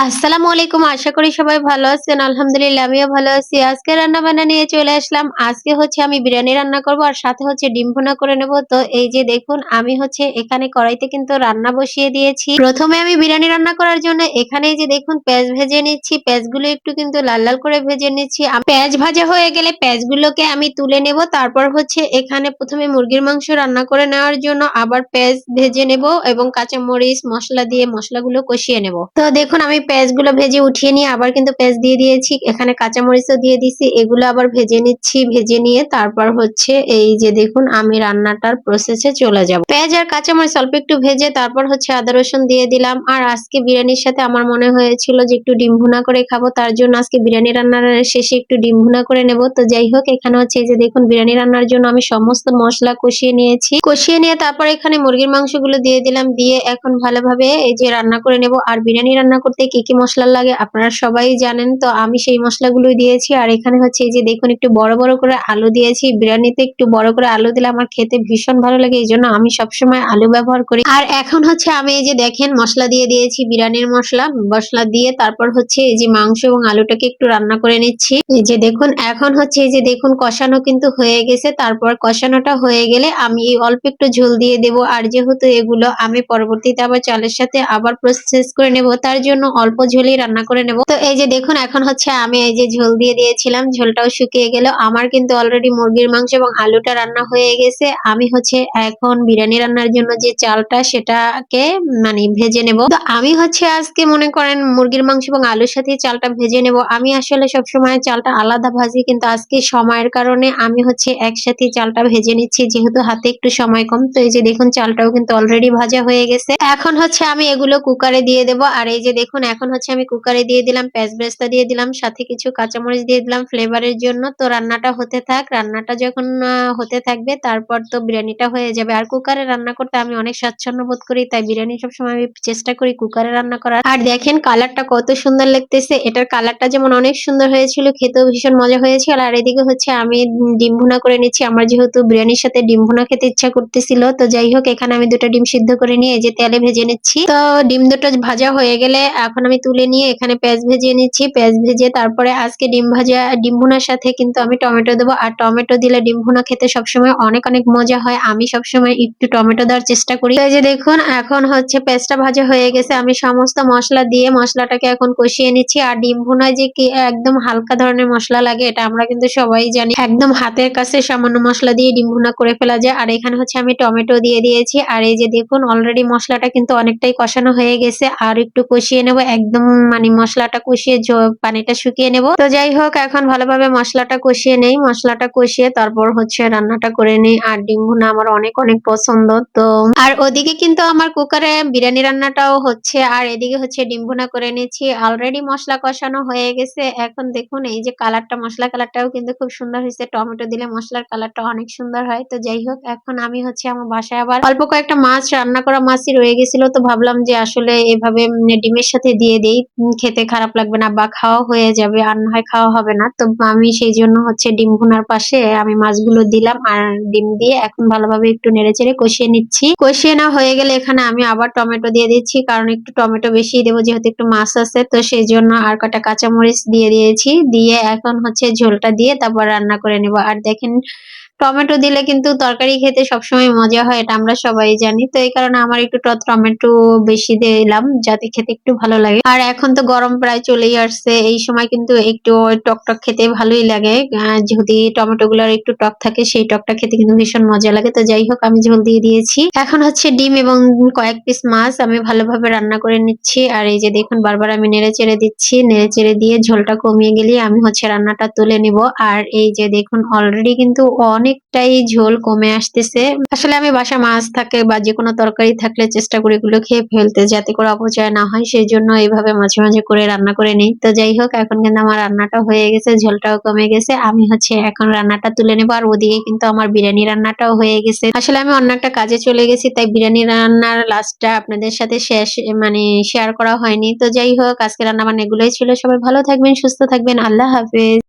আসসালামু আলাইকুম। আশা করি সবাই ভালো আছেন। আলহামদুলিল্লাহ আমিও ভালো আছি। আজকে রান্না-বান্না নিয়ে চলে আসলাম। আজকে হচ্ছে আমি বিরিয়ানি রান্না করব আর সাথে হচ্ছে ডিম ভুনা করে নেব। তো এই যে দেখুন আমি হচ্ছে এখানে কড়াইতে কিন্তু রান্না বসিয়ে দিয়েছি। প্রথমে আমি বিরিয়ানি রান্না করার জন্য এখানে এই যে দেখুন পেঁয়াজ ভেজে নিচ্ছি। পেঁয়াজগুলো একটু কিন্তু লাল, লাল করে ভেজে নিচ্ছি। পেঁয়াজ ভাজা হয়ে গেলে পেঁয়াজগুলোকে আমি তুলে নেব। তারপর হচ্ছে এখানে প্রথমে মুরগির মাংস রান্না করে নেওয়ার জন্য আবার পেঁয়াজ ভেজে নেব এবং কাঁচা মরিচ, মসলা দিয়ে মসলাগুলো কষিয়ে নেব। তো দেখুন আমি পেঁয়াজগুলো ভেজে উঠিয়ে নিয়ে আবার কিন্তু পেঁয়াজ দিয়ে দিয়েছি। এখানে কাঁচামরিচও দিয়ে দিছি। এগুলো আবার ভেজে নিচ্ছি। ভেজে নিয়ে তারপর হচ্ছে এই যে দেখুন আমি রান্নাটার প্রসেসে চলে যাব। পেঁয়াজ আর কাঁচামরিচ অল্প একটু ভেজে তারপর হচ্ছে আদা রসুন দিয়ে দিলাম। আর আজকে বিরিয়ানির সাথে আমার মনে হয়েছিল যে একটু ডিম ভুনা করে খাবো। তার জন্য আজকে বিরিয়ানি রান্নার শেষে একটু ডিম ভুনা করে নেব। তো যাই হোক এখানে হচ্ছে এই যে দেখুন বিরিয়ানি রান্নার জন্য আমি সমস্ত মসলা কষিয়ে নিয়েছি। কষিয়ে নিয়ে তারপর এখানে মুরগির মাংসগুলো দিয়ে দিলাম। দিয়ে এখন ভালোভাবে এই যে রান্না করে নেব। আর বিরিয়ানি রান্না করতে কি কি মসলা লাগে আপনারা সবাই জানেন। তো আমি সেই মসলাগুলোই দিয়েছি। আর এখানে হচ্ছে এই যে দেখুন একটু বড় বড় করে আলু দিয়েছি। বিরিয়ানিতে একটু বড় করে আলু দিলে আমার খেতে ভীষণ ভালো লাগে, এই জন্য আমি সবসময় আলু ব্যবহার করি। আর এখন হচ্ছে আমি এই যে দেখেন মশলা দিয়ে দিয়েছি, বিরিয়ানির মশলা। মশলা দিয়ে তারপর হচ্ছে এই যে মাংস এবং আলুটাকে একটু রান্না করে নিচ্ছি। এই যে দেখুন এখন হচ্ছে এই যে দেখুন কষানো কিন্তু হয়ে গেছে। তারপর কষানোটা হয়ে গেলে আমি অল্প একটু ঝোল দিয়ে দেব। আর যেহেতু এগুলো আমি পরবর্তীতে আবার চালের সাথে আবার প্রসেস করে নেব, তার জন্য অল্প ঝোলই রান্না করে নেব। তো এই যে দেখুন এখন হচ্ছে আমি এই যে ঝোল দিয়ে দিয়েছিলাম, ঝোলটাও শুকিয়ে গেল। আমার কিন্তু অলরেডি মুরগির মাংস এবং আলুটা রান্না হয়ে গেছে। আমি হচ্ছে এখন বিরিয়ানি রান্নার জন্য যে চালটা সেটাকে মানে ভেজে নেব। তো আমি হচ্ছে আজকে মনে করেন মুরগির মাংস এবং আলুর সাথে চালটা ভেজে নেব। আমি আসলে সবসময় চালটা আলাদা ভাজি, কিন্তু আজকে সময়ের কারণে আমি হচ্ছে একসাথে চালটা ভেজে নিচ্ছি, যেহেতু হাতে একটু সময় কম। তো এই যে দেখুন চালটাও কিন্তু অলরেডি ভাজা হয়ে গেছে। এখন হচ্ছে আমি এগুলো কুকারে দিয়ে দেব। আর এই যে দেখুন এখন হচ্ছে আমি কুকারে দিয়ে দিলাম, পেঁয়াজ বেরেস্তা দিয়ে দিলাম, সাথে কিছু কাঁচামরিচ দিয়ে দিলাম ফ্লেভারের জন্য। তো রান্নাটা হতে থাক। রান্নাটা যখন হতে থাকবে তারপর তো বিরিয়ানিটা হয়ে যাবে। আর কুকারে রান্না করতে আমি অনেক স্বাচ্ছন্দ্য বোধ করি, তাই বিরিয়ানি সবসময় আমি চেষ্টা করি কুকারে রান্না করার। আর দেখেন কালারটা কত সুন্দর লাগতেছে। এটার কালারটা যেমন অনেক সুন্দর হয়েছিল, খেতেও ভীষণ মজা হয়েছিল। আর এদিকে হচ্ছে আমি ডিম ভুনা করে নিচ্ছি। আমার যেহেতু বিরিয়ানির সাথে ডিম ভুনা খেতে ইচ্ছা করতেছিল, তো যাই হোক এখানে আমি দুটো ডিম সিদ্ধ করে নিয়ে এই যে তেলে ভেজে নিচ্ছি। তো ডিম দুটো ভাজা হয়ে গেলে এখন আমি তুলে নিয়ে এখানে পেঁয়াজ ভেজে নিচ্ছি। পেঁয়াজ ভেজে তারপরে আজকে ডিম ভুনার সাথে কিন্তু আমি টমেটো দেবো। আর টমেটো দিলে ডিম ভুনা খেতে সবসময় অনেক অনেক মজা হয়। আমি সবসময় একটু টমেটো দেওয়ার চেষ্টা করি। তো এই যে দেখুন এখন হচ্ছে পেঁয়াজটা ভাজা হয়ে গেছে। আমি সমস্ত মশলা দিয়ে মশলাটাকে এখন কষিয়ে নিচ্ছি। আর ডিম ভুনায় যে কি একদম হালকা ধরনের মশলা লাগে এটা আমরা কিন্তু সবাই জানি। একদম হাতের কাছে সামান্য মশলা দিয়ে ডিম ভুনা করে ফেলা যায়। আর এখানে হচ্ছে আমি টমেটো দিয়ে দিয়েছি। আর এই যে দেখুন অলরেডি মশলাটা কিন্তু অনেকটাই কষানো হয়ে গেছে। আর একটু কষিয়ে নেব, একদম মানে মশলাটা কষিয়ে পানিটা শুকিয়ে নেব। তো যাই হোক এখন ভালোভাবে মশলাটা কষিয়ে নেই। মশলাটা কষিয়ে তারপর হচ্ছে রান্নাটা করে নেই। আর ডিম ভুনা আমার অনেক অনেক পছন্দ। তো আর ওদিকে কিন্তু আমার কুকারে বিরিয়ানি রান্নাটাও হচ্ছে, আর এদিকে হচ্ছে ডিম ভুনা করে নিচ্ছি। অলরেডি মশলা কষানো হয়ে গেছে। এখন দেখুন এই যে কালারটা, মশলা কালারটাও কিন্তু খুব সুন্দর হয়েছে। টমেটো দিলে মশলার কালারটা অনেক সুন্দর হয়। তো যাই হোক এখন আমি হচ্ছে আমার বাসায় আবার অল্প কয়েকটা মাছ রান্না করা মাছই রয়ে গেছিল। তো ভাবলাম যে আসলে এভাবে ডিমের সাথে দিয়ে দেই, খেতে খারাপ লাগবে না বা খাওয়া হয়ে যাবে, আর না হয় খাওয়া হবে না। তো আমি সেই জন্য হচ্ছে ডিম ভুনার পাশে আমি মাছগুলো দিলাম আর ডিম দিয়ে এখন ভালোভাবে একটু নেড়েচেড়ে কষিয়ে নিচ্ছি। কষিয়ে না হয়ে গেলে এখানে আমি আবার টমেটো দিয়ে দিচ্ছি, কারণ একটু টমেটো বেশি দেবো যেহেতু একটু মাছ আছে। তো সেই জন্য আর কটা কাঁচামরিচ দিয়ে দিয়েছি। দিয়ে এখন হচ্ছে ঝোলটা দিয়ে তারপর রান্না করে নেব। আর দেখেন টমেটো দিলে কিন্তু তরকারি খেতে সবসময় মজা হয়, এটা আমরা সবাই জানি। তো এই কারণে আমার একটু টমেটো বেশি দিলাম যাতে খেতে একটু ভালো লাগে। আর এখন তো গরম প্রায় চলেই আসছে, এই সময় কিন্তু একটু টক টক খেতে ভালোই লাগে। যদি টমেটো গুলোর একটু টক থাকে সেই টকটা খেতে কিন্তু ভীষণ মজা লাগে। তো যাই হোক আমি ঝোল দিয়ে দিয়েছি। এখন হচ্ছে ডিম এবং কয়েক পিস মাছ আমি ভালোভাবে রান্না করে নিচ্ছি। আর এই যে দেখুন বারবার আমি নেড়ে চেড়ে দিচ্ছি। নেড়ে চেড়ে দিয়ে ঝোলটা কমিয়ে গেলে আমি হচ্ছে রান্নাটা তুলে নিব। আর এই যে দেখুন অলরেডি কিন্তু অনেকটাই ঝোল কমে আসতেছে। আসলে আমি বাসায় মাছ থাকে বা যে কোনো তরকারি থাকলে চেষ্টা করি এগুলো খেয়ে ফেলতে, যাতে করে অপচয় না হয়। সেই জন্য এইভাবে মাঝে মাঝে করে রান্না করে নিই। তো যাই হোক এখন কিন্তু আমার রান্নাটা হয়ে গেছে, ঝোলটাও কমে গেছে। আমি হচ্ছে এখন রান্নাটা তুলে নেবো। আর ওদিকে কিন্তু আমার বিরিয়ানি রান্নাটাও হয়ে গেছে। আসলে আমি অন্য একটা কাজে চলে গেছি, তাই বিরিয়ানি রান্নার লাস্টটা আপনাদের সাথে শেয়ার করা হয়নি। তো যাই হোক আজকে রান্না বান্না এগুলোই ছিল। সবাই ভালো থাকবেন, সুস্থ থাকবেন। আল্লাহ হাফেজ।